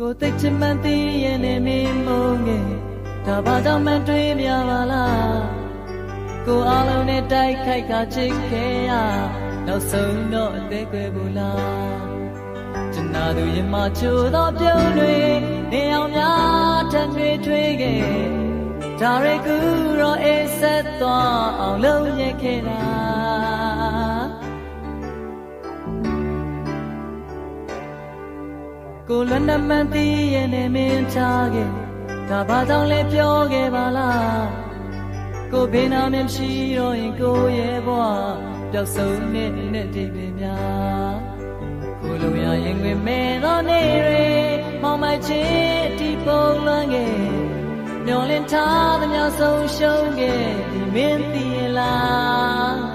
ကိုသိချင်မှန်းသိရဲ့နေမင်းမုန်းငယ်ဒါဘာကြောင့်မှတွေးမြပါလားကိုအားလုံးနဲ့တိုက်ခိုက်ကချစ်ခဲ့ရနောက်ဆုံးတော့အသေးကွယ်ဘူးလားကျန်နာသူရင်မချိုးသောပြုံးတွေနေအောင်များထပ်တွေထွေးခဲ့ဒါရီကူတော့အေးဆက်သွားအောင်လုပ်ရခဲ့တာကိုလွန်နမှန်သိရဲ့နေမင်းချခဲ့ဒါဘာကြောင့်လဲပြောခဲ့ပါလားကိုဘေးနာမမရှိတော့ရင်ကိုရဲ့ဘဝပျောက်ဆုံးနဲ့ဒီပင်များကိုလိုရရင်ဝင်မဲ့သောနေတွေမောင်မိုက်ချင်းဒီပုံလွန်ခဲ့မျောလင်းထားသမျှဆုံးရှုံးခဲ့ဒီမင်းသိလား